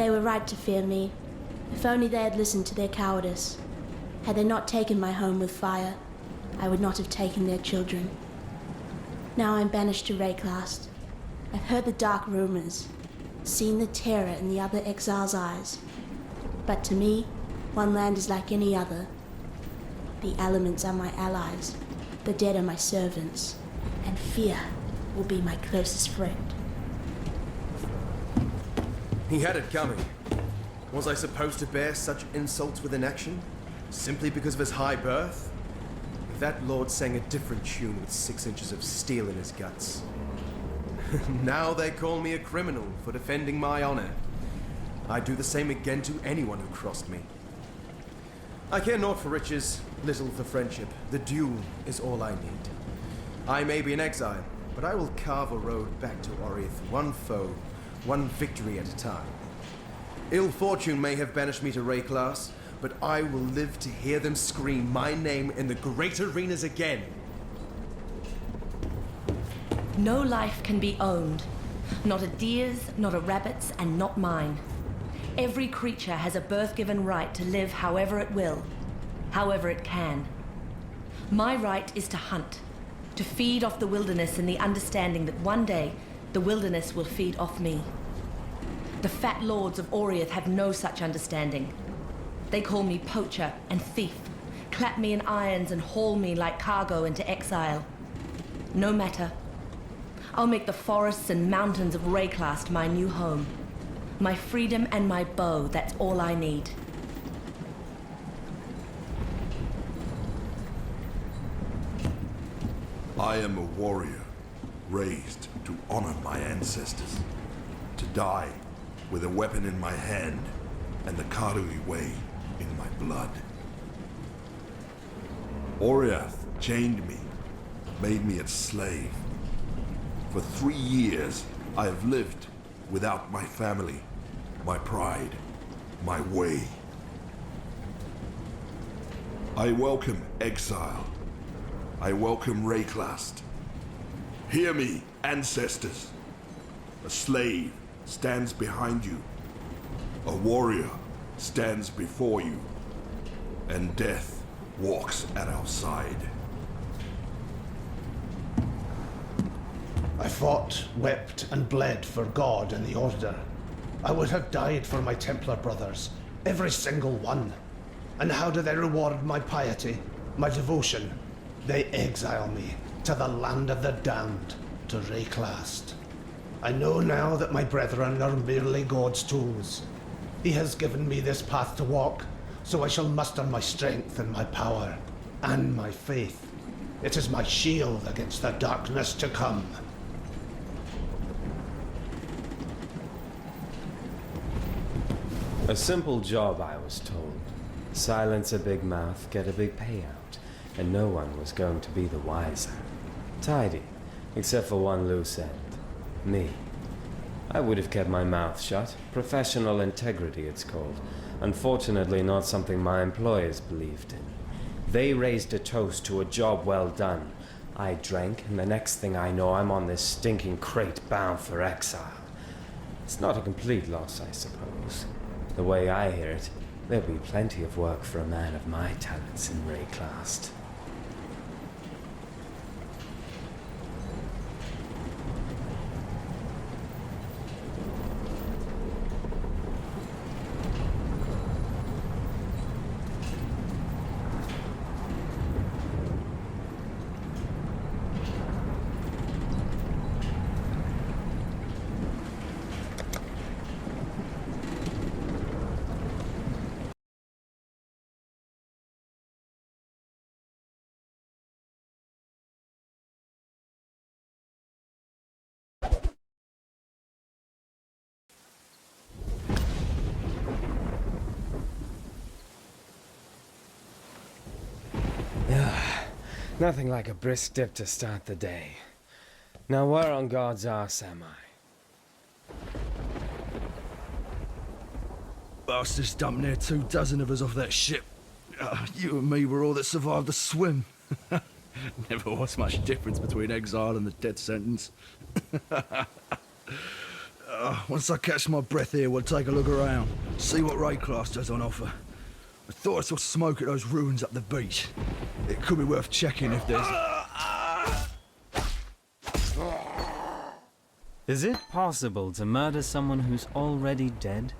They were right to fear me. If only they had listened to their cowardice. Had they not taken my home with fire, I would not have taken their children. Now I'm banished to Rayclast. I've heard the dark rumors, seen the terror in the other exiles' eyes. But to me, one land is like any other. The elements are my allies, the dead are my servants, and fear will be my closest friend. He had it coming. Was I supposed to bear such insults with inaction? Simply because of his high birth? If that lord sang a different tune with 6 inches of steel in his guts. Now they call me a criminal for defending my honor. I'd do the same again to anyone who crossed me. I care naught for riches, little for friendship. The duel is all I need. I may be in exile, but I will carve a road back to Oriath, one foe, one victory at a time. Ill fortune may have banished me to Rayclast, but I will live to hear them scream my name in the great arenas again. No life can be owned. Not a deer's, not a rabbit's, and not mine. Every creature has a birth-given right to live however it will, however it can. My right is to hunt, to feed off the wilderness in the understanding that one day the wilderness will feed off me. The fat lords of Oriath have no such understanding. They call me poacher and thief, clap me in irons and haul me like cargo into exile. No matter. I'll make the forests and mountains of Rayclast my new home. My freedom and my bow, that's all I need. I am a warrior, raised to honor my ancestors. To die with a weapon in my hand and the Karui way in my blood. Oriath chained me, made me its slave. For 3 years, I have lived without my family, my pride, my way. I welcome exile. I welcome Rayclast. Hear me, ancestors. A slave stands behind you. A warrior stands before you. And death walks at our side. I fought, wept, and bled for God and the Order. I would have died for my Templar brothers, every single one. And how do they reward my piety, my devotion? They exile me to the land of the damned, to Rayclast. I know now that my brethren are merely God's tools. He has given me this path to walk, so I shall muster my strength and my power, and my faith. It is my shield against the darkness to come. A simple job, I was told. Silence a big mouth, get a big payout. And no one was going to be the wiser. Tidy, except for one loose end. Me. I would have kept my mouth shut. Professional integrity, it's called. Unfortunately, not something my employers believed in. They raised a toast to a job well done. I drank, and the next thing I know, I'm on this stinking crate bound for exile. It's not a complete loss, I suppose. The way I hear it, there'll be plenty of work for a man of my talents in Rayclast. Nothing like a brisk dip to start the day. Now where on God's arse am I? Bastards dumped near 24 of us off that ship. You and me were all that survived the swim. Never was much difference between exile and the death sentence. Once I catch my breath here, we'll take a look around, see what Rayclast has on offer. I thought I saw smoke at those ruins up the beach. It could be worth checking if there's... Is it possible to murder someone who's already dead?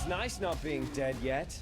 Nice not being dead yet.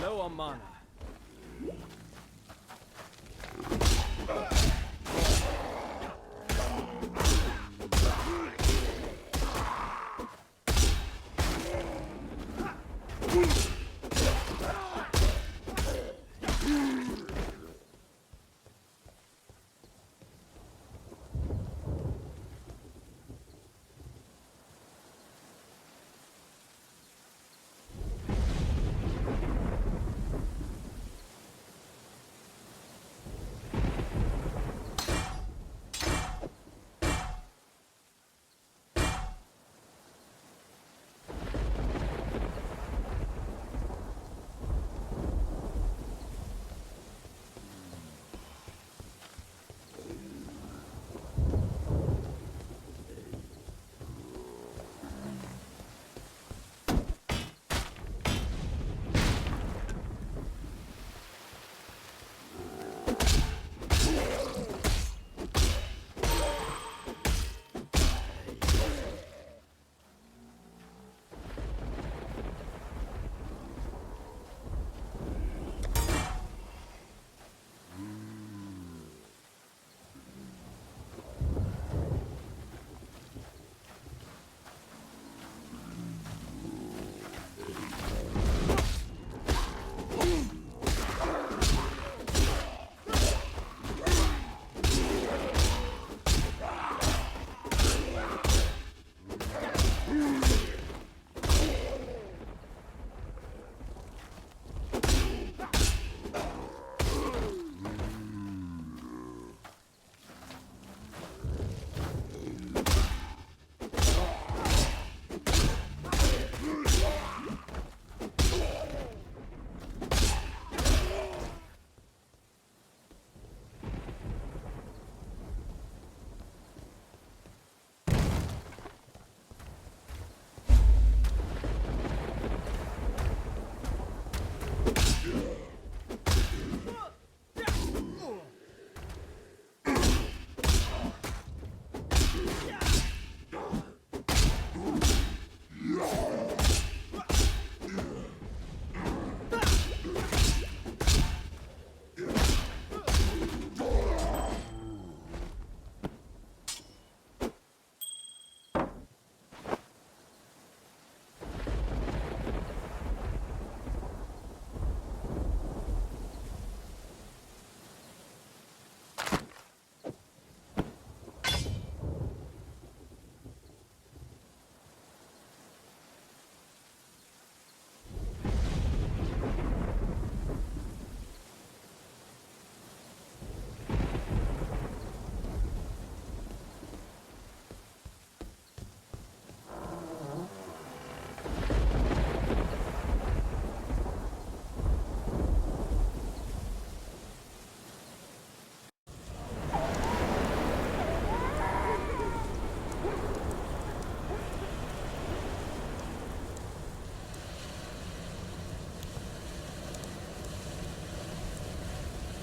Low on mana.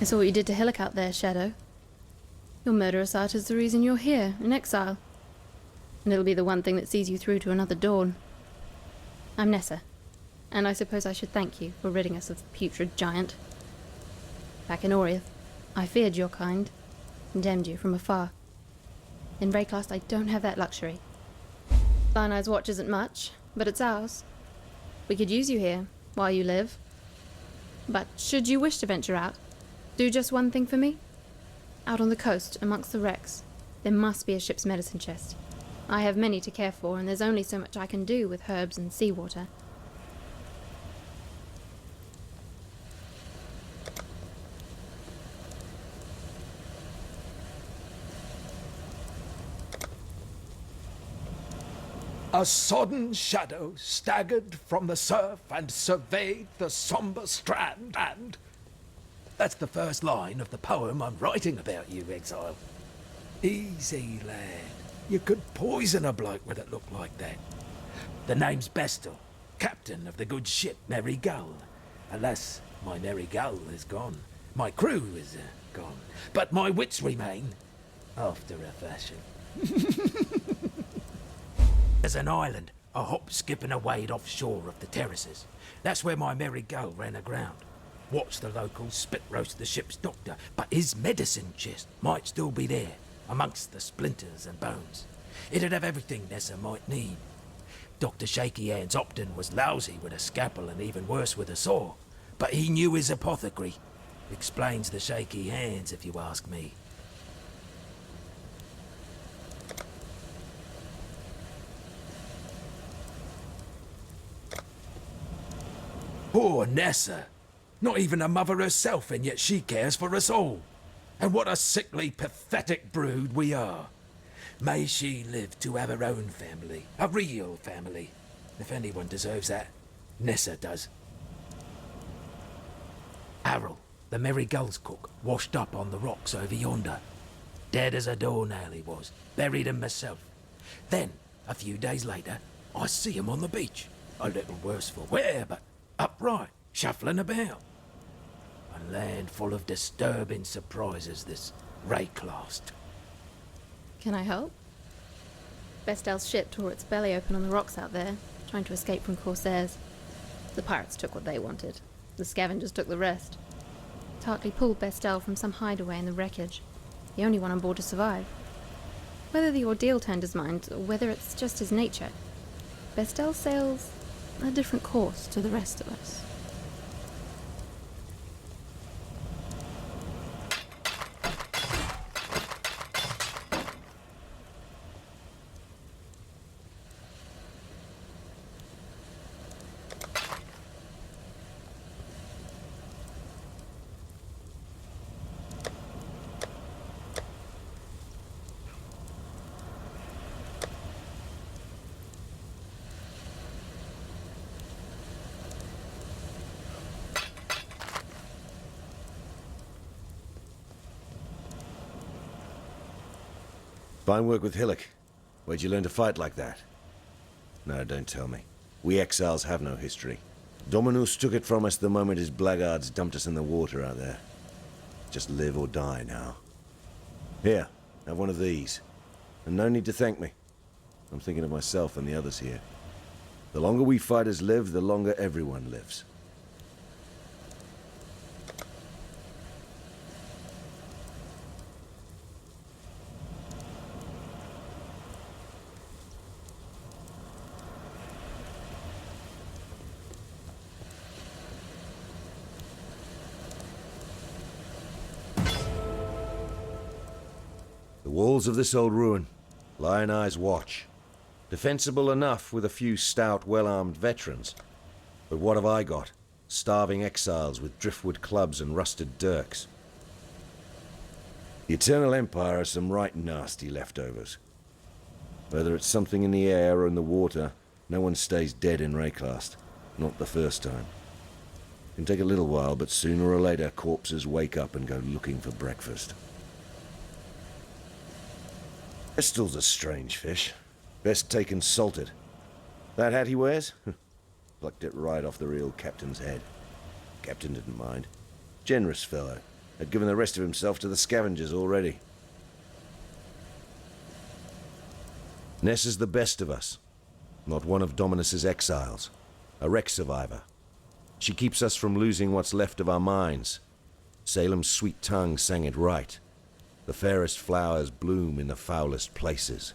I saw what you did to Hillock out there, Shadow. Your murderous art is the reason you're here, in exile. And it'll be the one thing that sees you through to another dawn. I'm Nessa, and I suppose I should thank you for ridding us of the putrid giant. Back in Oriath, I feared your kind, condemned you from afar. In Rayclast, I don't have that luxury. Cyanide watch isn't much, but it's ours. We could use you here, while you live. But should you wish to venture out, do just one thing for me. Out on the coast, amongst the wrecks, there must be a ship's medicine chest. I have many to care for, and there's only so much I can do with herbs and seawater. A sodden shadow staggered from the surf and surveyed the sombre strand, and... That's the first line of the poem I'm writing about you, Exile. Easy, lad. You could poison a bloke with a look like that. The name's Bestel, captain of the good ship Merry Gull. Alas, my Merry Gull is gone. My crew is gone. But my wits remain, after a fashion. There's an island, a hop, skip and a wade offshore of the terraces. That's where my Merry Gull ran aground. Watched the locals spit roast the ship's doctor, but his medicine chest might still be there, amongst the splinters and bones. It'd have everything Nessa might need. Dr. Shaky Hands Opton was lousy with a scalpel and even worse with a saw, but he knew his apothecary. Explains the shaky hands, if you ask me. Poor Nessa. Not even a mother herself, and yet she cares for us all. And what a sickly, pathetic brood we are. May she live to have her own family, a real family. If anyone deserves that, Nessa does. Harold, the Merry Gull's cook, washed up on the rocks over yonder. Dead as a doornail he was, buried him myself. Then, a few days later, I see him on the beach. A little worse for wear, but upright, shuffling about. A land full of disturbing surprises, this Rayclast. Can I help? Bestel's ship tore its belly open on the rocks out there, trying to escape from corsairs. The pirates took what they wanted. The scavengers took the rest. Tartley pulled Bestel from some hideaway in the wreckage, the only one on board to survive. Whether the ordeal turned his mind, or whether it's just his nature, Bestel sails a different course to the rest of us. Fine work with Hillock. Where'd you learn to fight like that? No, don't tell me. We exiles have no history. Dominus took it from us the moment his blackguards dumped us in the water out there. Just live or die now. Here, have one of these. And no need to thank me. I'm thinking of myself and the others here. The longer we fighters live, the longer everyone lives. The walls of this old ruin, Lion Eye's watch. Defensible enough with a few stout, well-armed veterans. But what have I got? Starving exiles with driftwood clubs and rusted dirks. The Eternal Empire has some right nasty leftovers. Whether it's something in the air or in the water, no one stays dead in Rayclast. Not the first time. It can take a little while, but sooner or later corpses wake up and go looking for breakfast. Bestel's a strange fish. Best taken salted. That hat he wears? Plucked it right off the real captain's head. Captain didn't mind. Generous fellow. had given the rest of himself to the scavengers already. Ness is the best of us, not one of Dominus's exiles, a wreck survivor. She keeps us from losing what's left of our minds. Salem's sweet tongue sang it right. The fairest flowers bloom in the foulest places.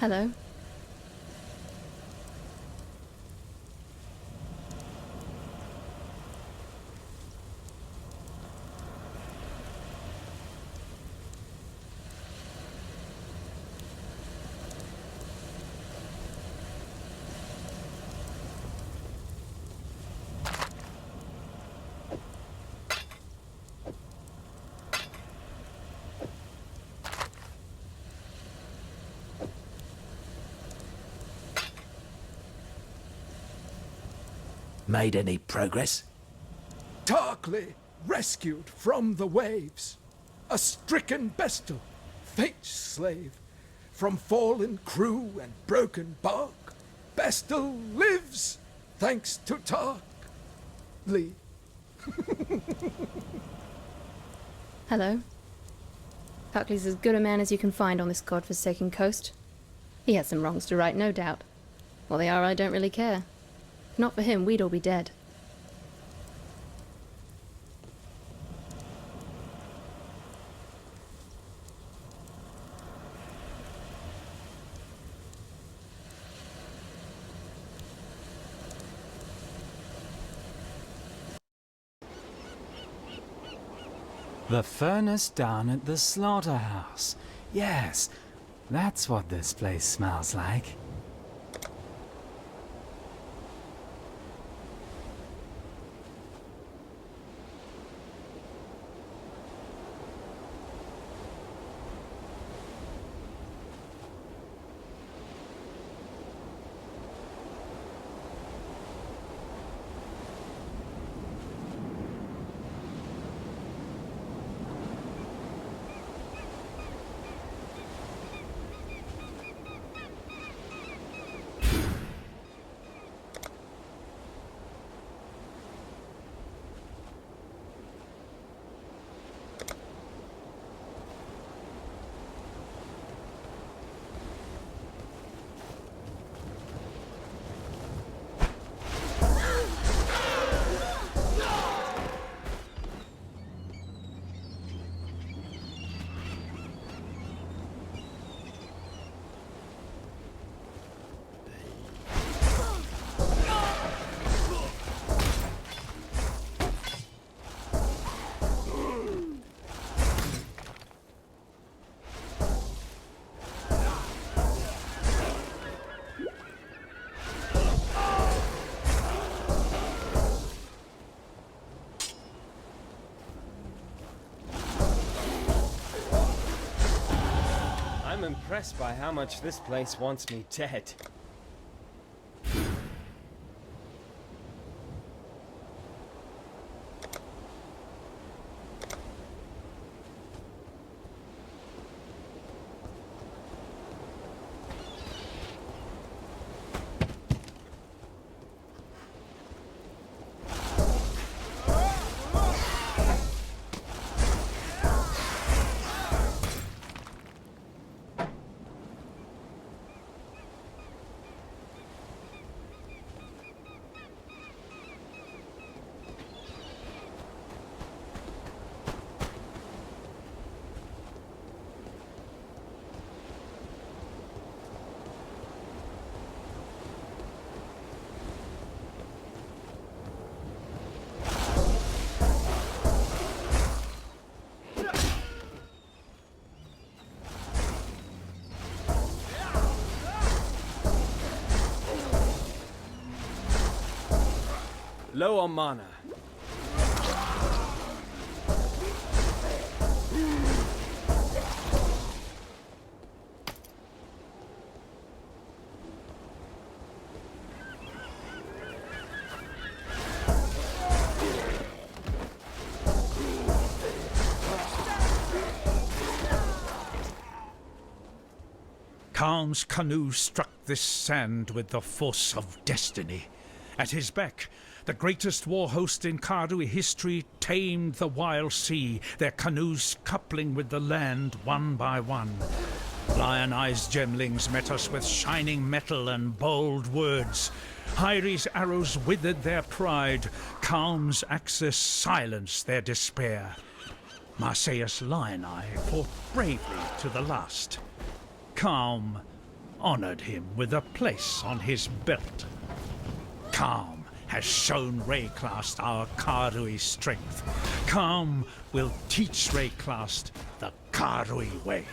Hello. Made any progress? Tarkly rescued from the waves. A stricken Bestel, fate's slave. From fallen crew and broken bark, Bestel lives, thanks to Tarkly. Hello. Tarkly's as good a man as you can find on this godforsaken coast. He has some wrongs to right, no doubt. What they are, I don't really care. If not for him, we'd all be dead. The furnace down at the slaughterhouse. Yes, that's what this place smells like. I'm impressed by how much this place wants me dead. Low on mana. Calm's canoe struck this sand with the force of destiny. At his beck, the greatest war host in Karui history tamed the wild sea, their canoes coupling with the land one by one. Lion-eyed gemlings met us with shining metal and bold words. Hyri's arrows withered their pride, Calm's axes silenced their despair. Marseilles Lion-Eye fought bravely to the last. Calm honored him with a place on his belt. Calm has shown Rayclast our Karui strength. Calm will teach Rayclast the Karui way.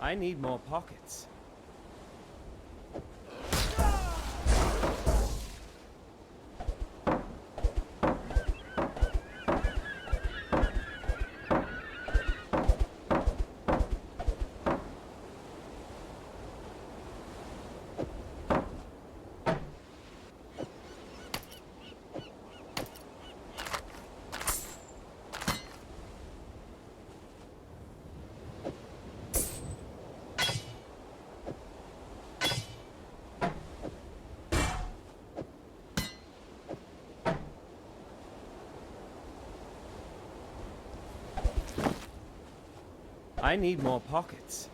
I need more pockets. I need more pockets.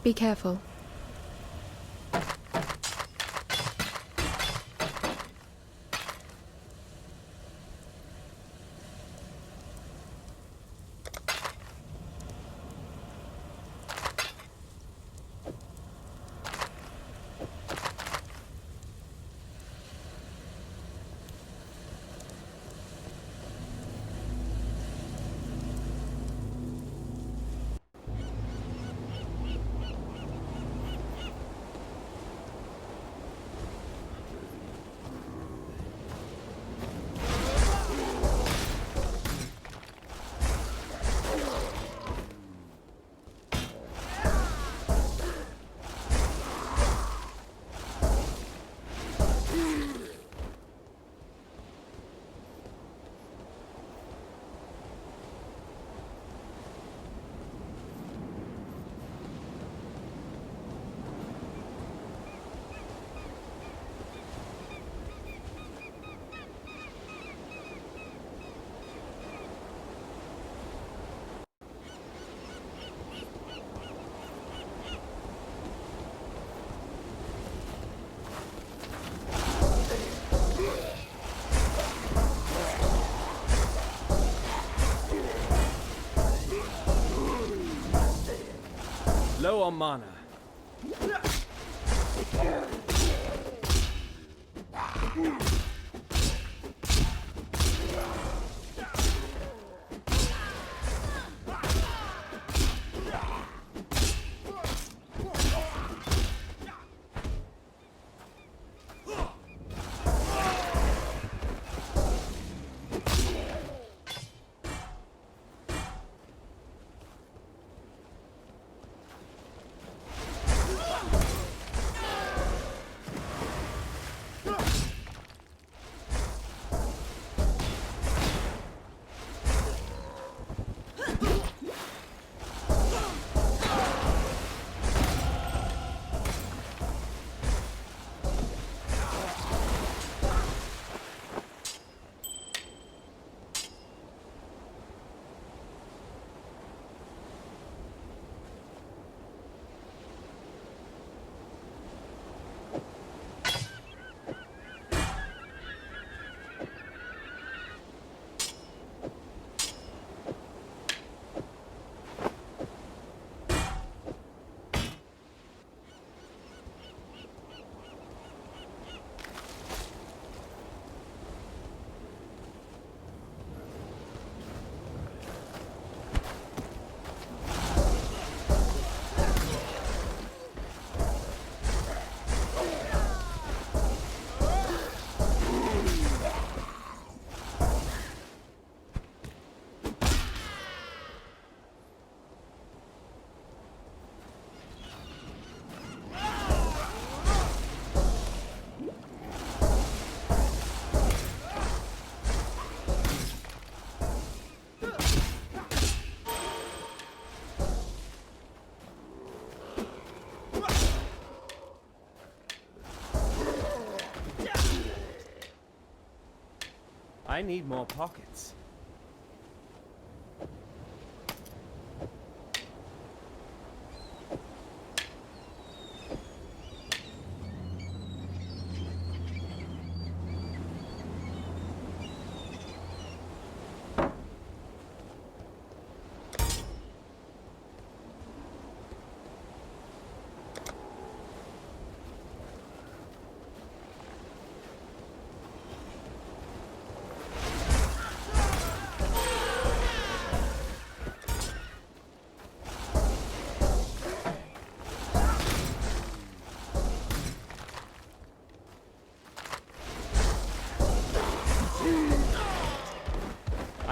Be careful. Low on mana. I need more pockets.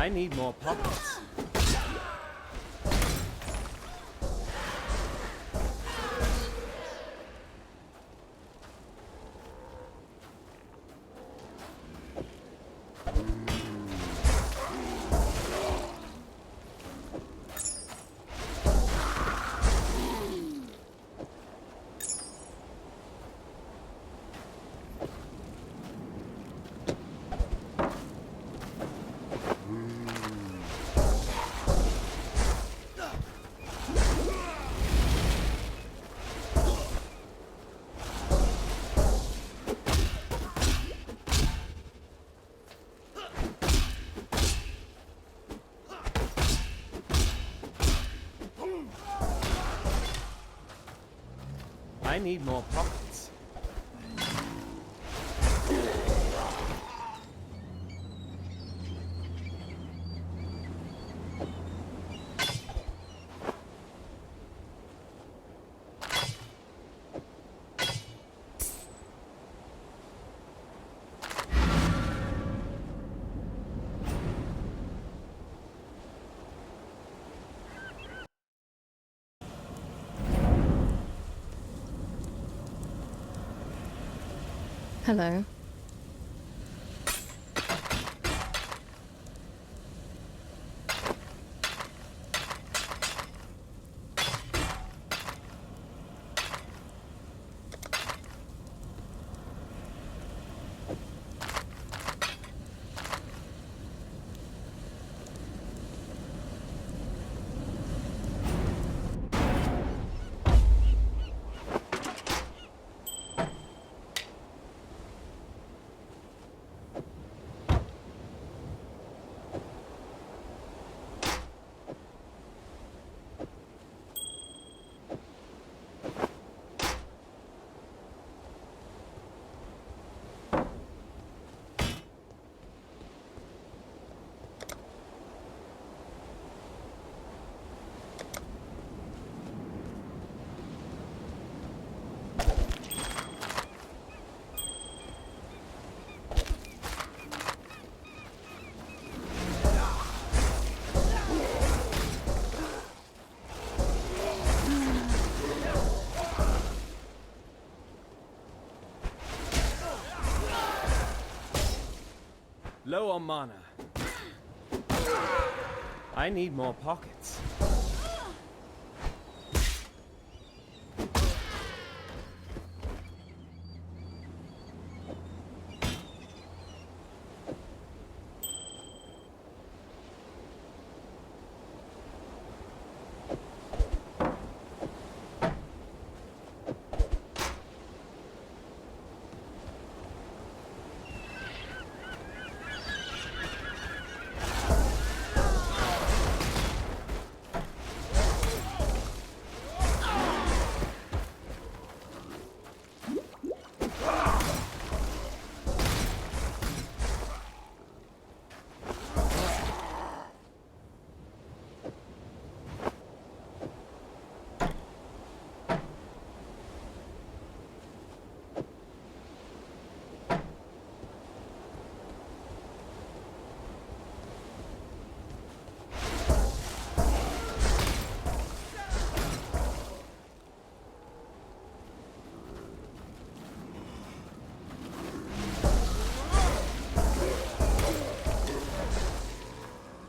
I need more pockets. I need more pockets. Hello. Low on mana. I need more pockets.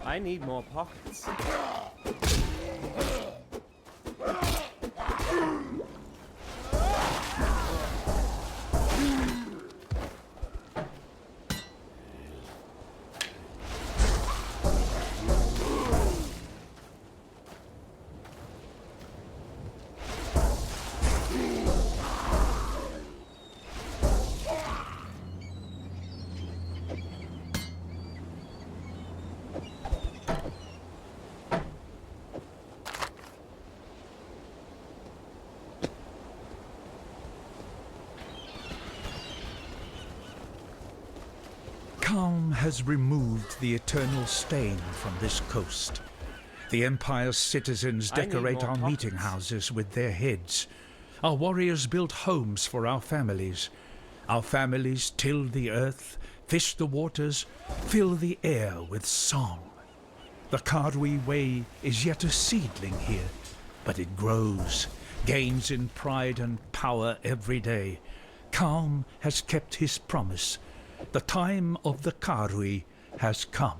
I need more pockets. Calm has removed the eternal stain from this coast. The Empire's citizens decorate our meeting houses with their heads. Our warriors build homes for our families. Our families till the earth, fish the waters, fill the air with song. The Karui way is yet a seedling here, but it grows, gains in pride and power every day. Calm has kept his promise. The time of the Karui has come.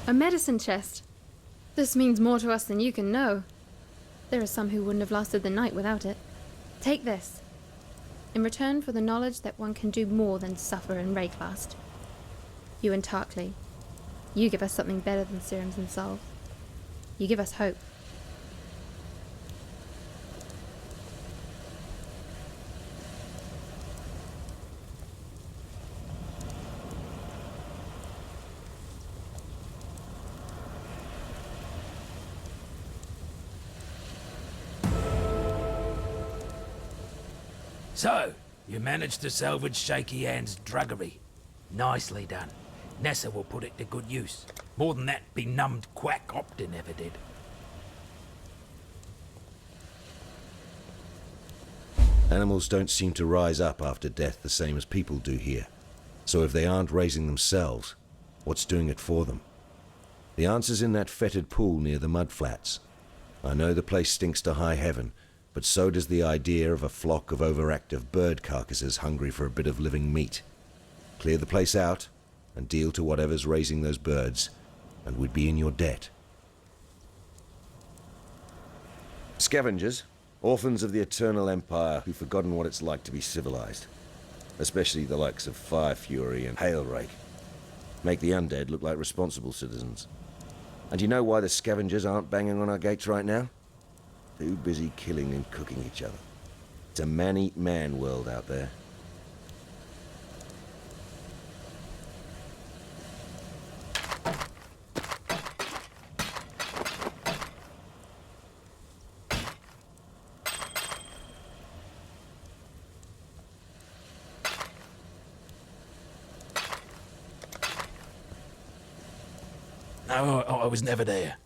A medicine chest. This means more to us than you can know. There are some who wouldn't have lasted the night without it. Take this. In return for the knowledge that one can do more than suffer in Rayclast. You and Tarkley, you give us something better than serums and salve. You give us hope. So, you managed to salvage Shaky Hand's druggery. Nicely done. Nessa will put it to good use. More than that benumbed quack Optin ever did. Animals don't seem to rise up after death the same as people do here. So if they aren't raising themselves, what's doing it for them? The answer's in that fetid pool near the mudflats. I know the place stinks to high heaven, but so does the idea of a flock of overactive bird carcasses hungry for a bit of living meat. Clear the place out, and deal to whatever's raising those birds, and we'd be in your debt. Scavengers, Orphans of the Eternal Empire who've forgotten what it's like to be civilized. Especially the likes of Fire Fury and Hailrake. Make the undead look like responsible citizens. And you know why the scavengers aren't banging on our gates right now? Too busy killing and cooking each other. It's a man-eat-man world out there. No, I was never there.